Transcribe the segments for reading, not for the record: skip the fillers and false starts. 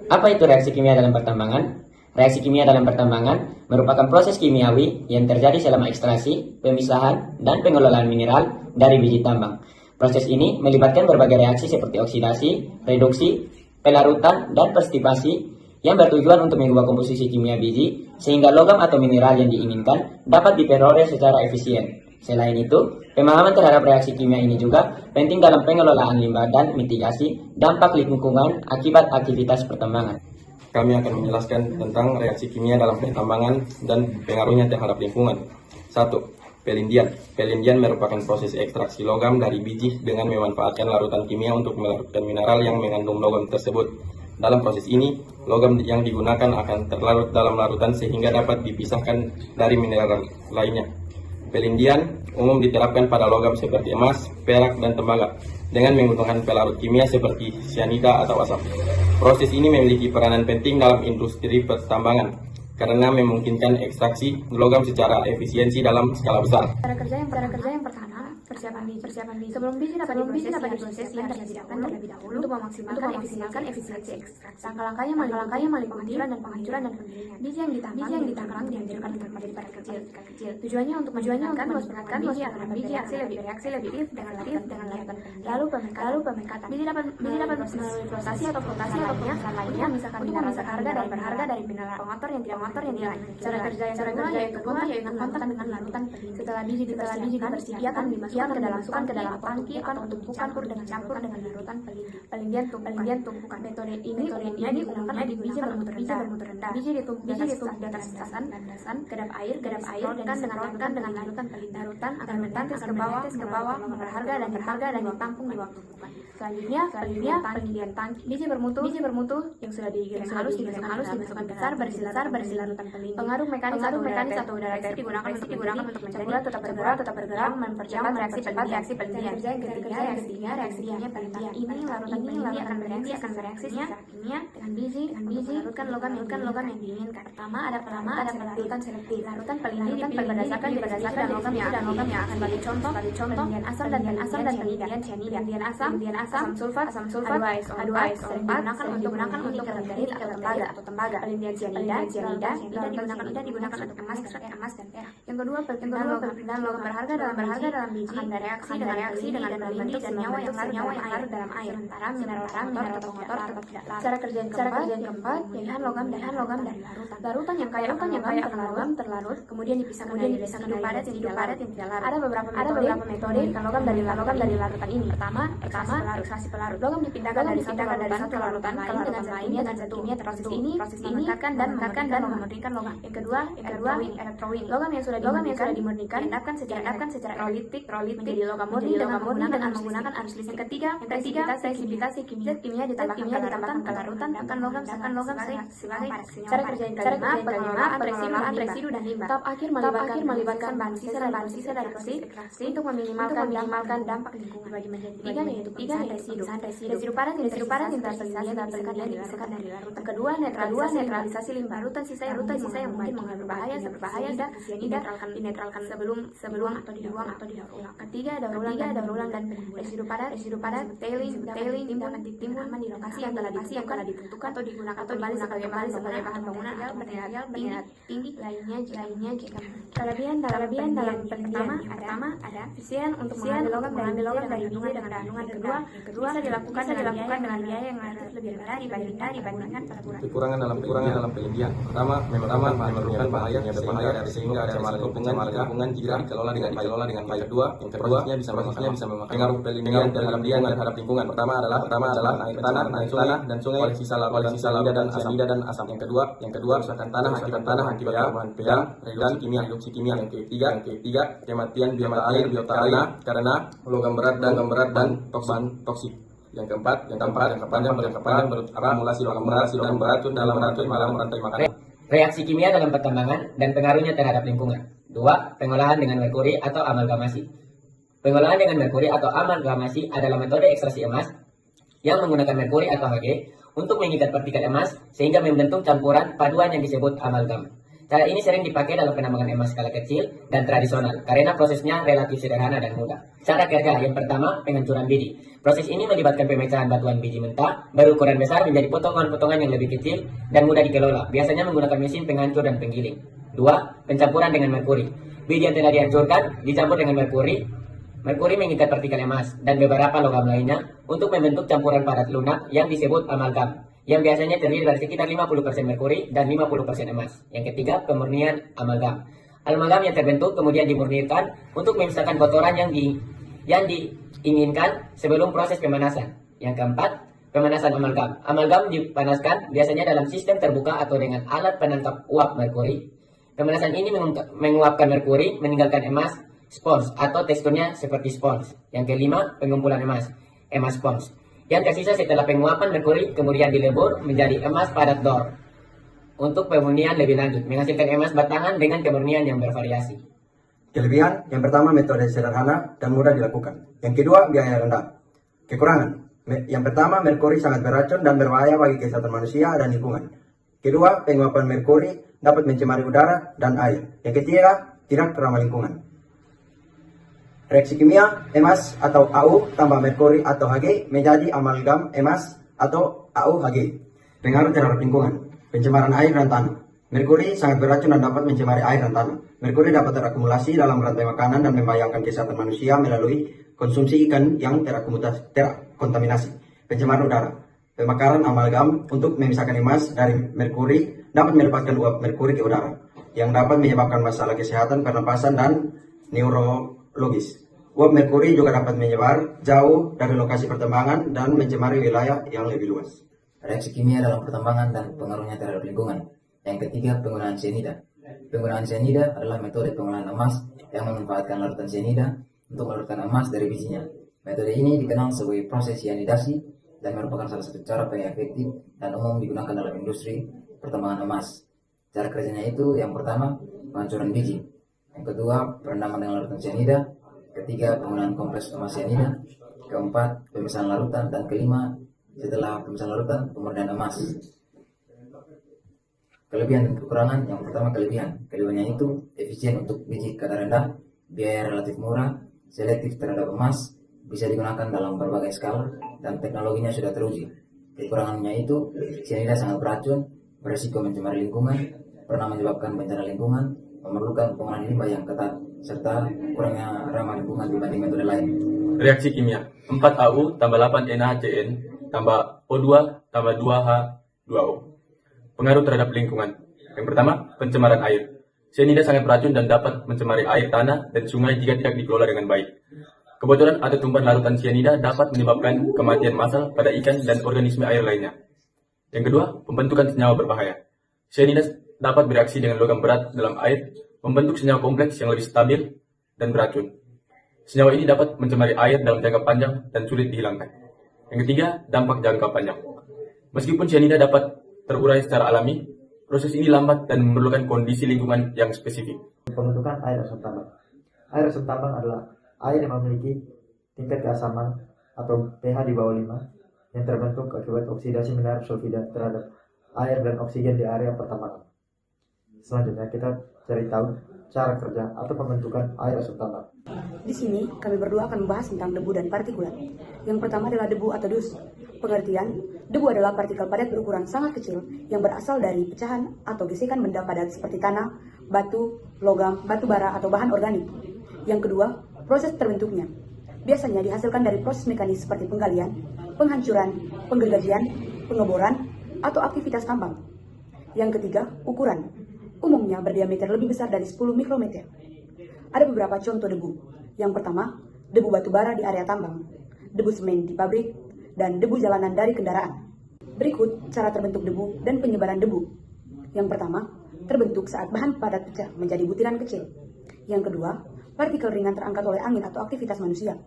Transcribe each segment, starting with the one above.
Apa itu reaksi kimia dalam pertambangan? Reaksi kimia dalam pertambangan merupakan proses kimiawi yang terjadi selama ekstraksi, pemisahan, dan pengelolaan mineral dari biji tambang. Proses ini melibatkan berbagai reaksi seperti oksidasi, reduksi, pelarutan, dan perstipasi yang bertujuan untuk mengubah komposisi kimia biji sehingga logam atau mineral yang diinginkan dapat diperoleh secara efisien. Selain itu, pemahaman terhadap reaksi kimia ini juga penting dalam pengelolaan limbah dan mitigasi dampak lingkungan akibat aktivitas pertambangan. Kami akan menjelaskan tentang reaksi kimia dalam pertambangan dan pengaruhnya terhadap lingkungan. 1. Pelindian. Pelindian merupakan proses ekstraksi logam dari biji dengan memanfaatkan larutan kimia untuk melarutkan mineral yang mengandung logam tersebut. Dalam proses ini, logam yang digunakan akan terlarut dalam larutan sehingga dapat dipisahkan dari mineral lainnya. Pelindian umum diterapkan pada logam seperti emas, perak, dan tembaga dengan menggunakan pelarut kimia seperti cyanida atau asap. Proses ini memiliki peranan penting dalam industri pertambangan karena memungkinkan ekstraksi logam secara efisiensi dalam skala besar. Cara kerja yang pertama, persiapan biji. Sebelum biji dapat diproses yang terlebih dahulu untuk memaksimalkan efisiensi ekstraksi. Langkah-langkahnya meliputi penghancuran dan penggilingan. Biji yang ditambang dihancurkan menjadi partikel kecil. Tujuannya untuk meningkatkan biji agar bereaksi lebih aktif dengan larutan. Lalu pemekatan. Biji dapat melalui flotasi atau lainnya memisahkan mineral berharga dari mineral pengotor yang tidak lain. Cara kerja yang kedua yaitu kontak dengan larutan pelindung. Setelah biji dibersihkan dimasukkan ke dalam tangki atau tumpukan dengan campur dengan larutan pelindian tumpukan. Metode ini digunakan untuk biji bermutu rendah. Biji ditumpuk di atas landasan, kedap air disemprotkan dengan larutan pelindian agar menetes ke bawah berharga dan ditampung di waktu tumpukan. Selanjutnya pelindian tangki. Biji bermutu yang sudah digiling halus dimasukkan besar berisi larutan pelindung. Pengaruh mekanis atau udara ekstrim digunakan untuk mencegah tetap bergerak mempercepat reaksi pelindian. Yang ketiga reaksi kimia pelindian. Ini larutan pelindian akan bereaksi secara kimia dengan biji melarutkan logam yang diinginkan. Pertama ada pelarutan selektif. Larutan pelindung dipilih berdasarkan logam yang akan sebagai contoh pelindian asam dan pelindian cyanida. Asam sulfat H2SO4 sering digunakan untuk granit atau tembaga. Pelindian cyanida digunakan untuk emas dan perak. Yang kedua perpindahan logam berharga dalam biji akan bereaksi dengan pelindian dan senyawa yang larut dalam air. Sementara mineral pengotor tetap tidak larut. Cara kerja yang keempat pilihan logam dari larutan. Larutan yang kaya logam terlarut kemudian dipisahkan dari residu padat yang tidak larut. Ada beberapa metode logam dari larutan ini. Pertama ekstraksi pelarut. Logam dipindahkan dari satu larutan lain dengan zat kimia tertentu. Proses ini mengangkatkan dan memurnikan logam. Yang kedua elektrowinning. Logam yang sudah dimurnikan diendapkan secara elektrolytik menjadi logam murni dengan menggunakan arus listrik. Yang ketiga presipitasasi kimia ditambahkan ke larutan dan logam sebagai cara kerja yang kelima pengelolaan residu dan limbah. Tahap akhir melibatkan bahan sisa dari proses ekstraksi untuk meminimalkan dampak lingkungan. Bagi menjadi tiga yaitu pemisahan residu padat yang terpisahkan dari larutan. Kedua netralisasi limbah. Larutan sisa yang mungkin mengandung bahaya dinetralkan sebelum atau didaur ulang. Ketiga daur ulang dan residu padat tailing dapat ditimbun aman di lokasi yang telah ditentukan atau digunakan kembali sebagai bahan bangunan atau material tinggi lainnya jika kelebihan dalam pertama ada efisien untuk mengambil logam dari biji dengan kandungan kedua bisa dilakukan dengan biaya yang relatif lebih rendah dibandingkan pelaburan. Kekurangan dalam pelindian. Pertama, memerlukan bahaya yang berbahaya sehingga ada lingkungan jika dikelola dengan baik. Kedua, prosesnya bisa memakai pengaruh pelindian terhadap lingkungan. Pertama adalah naik tanah dan sungai oleh sisa larutan dan asam. Yang kedua, kerusakan tanah akibat perubahan pH dan reduksi kimia. Yang ketiga, kematian biota air karena logam berat dan toksik. Yang keempat, akumulasi logam berat dan beracun dalam rantai makanan. Reaksi kimia dalam pertambangan dan pengaruhnya terhadap lingkungan. 2. Pengolahan dengan merkuri atau amalgamasi. Pengolahan dengan merkuri atau amalgamasi adalah metode ekstraksi emas yang menggunakan merkuri atau Hg untuk mengikat partikel emas sehingga membentuk campuran paduan yang disebut amalgam. Cara ini sering dipakai dalam penambangan emas skala kecil dan tradisional karena prosesnya relatif sederhana dan mudah. Cara kerja yang pertama, penghancuran biji. Proses ini melibatkan pemecahan batuan biji mentah berukuran besar menjadi potongan-potongan yang lebih kecil dan mudah dikelola, biasanya menggunakan mesin penghancur dan penggiling. 2. Pencampuran dengan merkuri. Biji yang telah dihancurkan dicampur dengan merkuri. Merkuri mengikat partikel emas dan beberapa logam lainnya untuk membentuk campuran padat lunak yang disebut amalgam, yang biasanya terdiri dari sekitar 50% merkuri dan 50% emas. Yang ketiga, pemurnian amalgam. Amalgam yang terbentuk kemudian dimurnikan untuk memisahkan kotoran yang diinginkan sebelum proses pemanasan. Yang keempat, pemanasan amalgam. Amalgam dipanaskan biasanya dalam sistem terbuka atau dengan alat penangkap uap merkuri. Pemanasan ini menguapkan merkuri, meninggalkan emas spons atau teksturnya seperti spons. Yang kelima, pengumpulan emas spons, yang tersisa setelah penguapan merkuri kemudian dilebur menjadi emas padat dor untuk pemurnian lebih lanjut, menghasilkan emas batangan dengan kemurnian yang bervariasi. Kelebihan, yang pertama metode sederhana dan mudah dilakukan. Yang kedua, biaya rendah. Kekurangan, yang pertama merkuri sangat beracun dan berbahaya bagi kesehatan manusia dan lingkungan. Kedua, penguapan merkuri dapat mencemari udara dan air. Yang ketiga, tidak ramah lingkungan. Reaksi kimia emas atau AU tambah merkuri atau Hg menjadi amalgam emas atau AuHg. Pengaruh terhadap lingkungan, pencemaran air dan tanah. Merkuri sangat beracun dan dapat mencemari air dan tanah. Merkuri dapat terakumulasi dalam rantai makanan dan membahayakan kesehatan manusia melalui konsumsi ikan yang terkontaminasi. Pencemaran udara. Pembakaran amalgam untuk memisahkan emas dari merkuri dapat melepaskan uap merkuri ke udara, yang dapat menyebabkan masalah kesehatan pernapasan dan neurologis. Uap merkuri juga dapat menyebar jauh dari lokasi pertambangan dan mencemari wilayah yang lebih luas. Reaksi kimia dalam pertambangan dan pengaruhnya terhadap lingkungan. Yang ketiga, penggunaan cyanida. Penggunaan cyanida adalah metode pengolahan emas yang memanfaatkan larutan cyanida untuk melarutkan emas dari bijinya. Metode ini dikenal sebagai proses cyanidasi dan merupakan salah satu cara paling efektif dan umum digunakan dalam industri pertambangan emas. Cara kerjanya itu, yang pertama, penghancuran biji. Yang kedua, perendaman dengan larutan cyanida. Ketiga, penggunaan kompleks emas cyanida. Keempat, pemisahan larutan. Dan kelima, setelah pemisahan larutan, pemurnian emas. Kelebihan dan kekurangan. Yang pertama, kelebihan. Kelebihannya itu efisien untuk biji kadar rendah, biaya relatif murah, selektif terhadap emas, bisa digunakan dalam berbagai skala, dan teknologinya sudah teruji. Kekurangannya itu, cyanida sangat beracun, berisiko mencemari lingkungan, pernah menyebabkan bencana lingkungan, memerlukan pengolahan limbah yang ketat, serta kurangnya ramah lingkungan dibanding metode lain. Reaksi kimia 4AU tambah 8NaCN tambah O2 tambah 2H2O. Pengaruh terhadap lingkungan. Yang pertama, pencemaran air. Cyanida sangat beracun dan dapat mencemari air, tanah, dan sungai jika tidak dikelola dengan baik. Kebocoran atau tumpahan larutan cyanida dapat menyebabkan kematian massal pada ikan dan organisme air lainnya. Yang kedua, pembentukan senyawa berbahaya. Cyanida dapat bereaksi dengan logam berat dalam air, membentuk senyawa kompleks yang lebih stabil dan beracun. Senyawa ini dapat mencemari air dalam jangka panjang dan sulit dihilangkan. Yang ketiga, dampak jangka panjang. Meskipun cyanida dapat terurai secara alami, proses ini lambat dan memerlukan kondisi lingkungan yang spesifik. Pembentukan air asam tambang. Air asam tambang adalah air yang memiliki tingkat keasaman atau pH di bawah 5 yang terbentuk akibat oksidasi mineral sulfida terhadap air dan oksigen di area pertambangan. Selanjutnya kita cari tahu cara kerja atau pembentukan air asam tambang. Di sini kami berdua akan membahas tentang debu dan partikulat. Yang pertama adalah debu atau dus. Pengertian, debu adalah partikel padat berukuran sangat kecil yang berasal dari pecahan atau gesekan benda padat seperti tanah, batu, logam, batu bara atau bahan organik. Yang kedua, proses terbentuknya. Biasanya dihasilkan dari proses mekanis seperti penggalian, penghancuran, penggergajian, pengeboran, atau aktivitas tambang. Yang ketiga, ukuran. Umumnya berdiameter lebih besar dari 10 mikrometer. Ada beberapa contoh debu. Yang pertama, debu batu bara di area tambang, debu semen di pabrik, dan debu jalanan dari kendaraan. Berikut cara terbentuk debu dan penyebaran debu. Yang pertama, terbentuk saat bahan padat pecah menjadi butiran kecil. Yang kedua, partikel ringan terangkat oleh angin atau aktivitas manusia.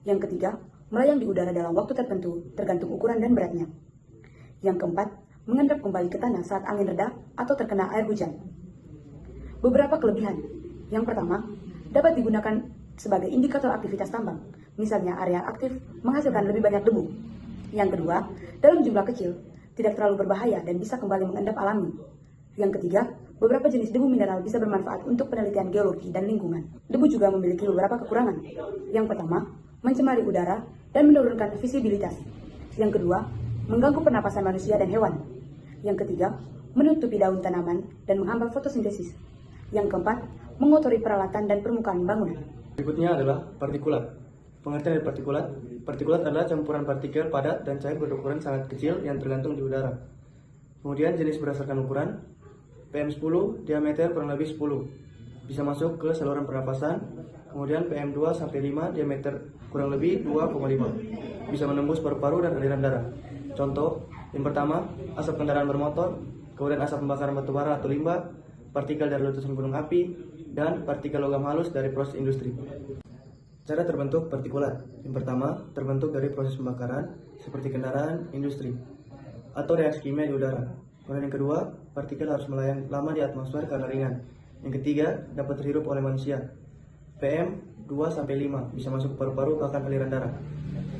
Yang ketiga, melayang di udara dalam waktu tertentu tergantung ukuran dan beratnya. Yang keempat, mengendap kembali ke tanah saat angin reda atau terkena air hujan. Beberapa kelebihan. Yang pertama, dapat digunakan sebagai indikator aktivitas tambang. Misalnya area aktif menghasilkan lebih banyak debu. Yang kedua, dalam jumlah kecil, tidak terlalu berbahaya dan bisa kembali mengendap alami. Yang ketiga, beberapa jenis debu mineral bisa bermanfaat untuk penelitian geologi dan lingkungan. Debu juga memiliki beberapa kekurangan. Yang pertama, mencemari udara dan menurunkan visibilitas. Yang kedua, mengganggu pernapasan manusia dan hewan. Yang ketiga, menutupi daun tanaman dan menghambat fotosintesis. Yang keempat, mengotori peralatan dan permukaan bangunan. Berikutnya adalah partikulat. Pengertian dari partikulat. Partikulat adalah campuran partikel padat dan cair berukuran sangat kecil yang tergantung di udara. Kemudian jenis berdasarkan ukuran. PM10 diameter kurang lebih 10. Bisa masuk ke saluran pernapasan. Kemudian PM2 sampai 5 diameter kurang lebih 2,5. Bisa menembus paru-paru dan aliran darah. Contoh, yang pertama, asap kendaraan bermotor, kemudian asap pembakaran batu bara atau limbah, partikel dari letusan gunung api, dan partikel logam halus dari proses industri. Cara terbentuk partikulat. Yang pertama, terbentuk dari proses pembakaran seperti kendaraan industri atau reaksi kimia di udara. Kemudian yang kedua, partikel harus melayang lama di atmosfer karena ringan. Yang ketiga, dapat terhirup oleh manusia. PM 2-5 bisa masuk ke paru-paru bahkan aliran darah.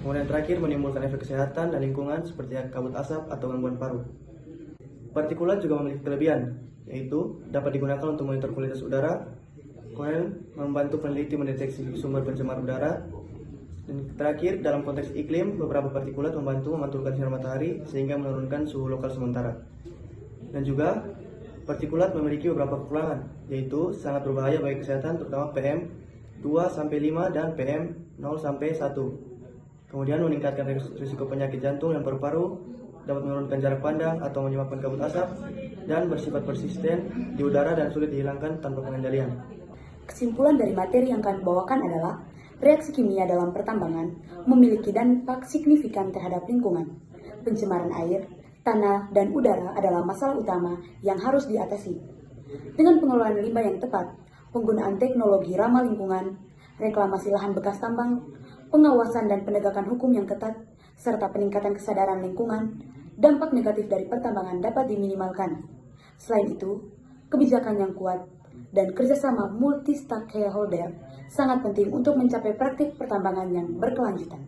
Kemudian terakhir, menimbulkan efek kesehatan dan lingkungan seperti kabut asap atau gangguan paru. Partikulat juga memiliki kelebihan, yaitu dapat digunakan untuk monitor kualitas udara, kemudian membantu peneliti mendeteksi sumber pencemar udara, dan terakhir dalam konteks iklim, beberapa partikulat membantu memantulkan sinar matahari sehingga menurunkan suhu lokal sementara. Dan juga partikulat memiliki beberapa kekurangan, yaitu sangat berbahaya bagi kesehatan terutama PM 2-5 dan PM 0-1. Kemudian meningkatkan risiko penyakit jantung dan paru-paru, dapat menurunkan jarak pandang atau menyebabkan kabut asap, dan bersifat persisten di udara dan sulit dihilangkan tanpa pengendalian. Kesimpulan dari materi yang kami bawakan adalah reaksi kimia dalam pertambangan memiliki dampak signifikan terhadap lingkungan. Pencemaran air, tanah, dan udara adalah masalah utama yang harus diatasi. Dengan pengelolaan limbah yang tepat, penggunaan teknologi ramah lingkungan, reklamasi lahan bekas tambang, pengawasan dan penegakan hukum yang ketat, serta peningkatan kesadaran lingkungan, dampak negatif dari pertambangan dapat diminimalkan. Selain itu, kebijakan yang kuat dan kerjasama multi-stakeholder sangat penting untuk mencapai praktik pertambangan yang berkelanjutan.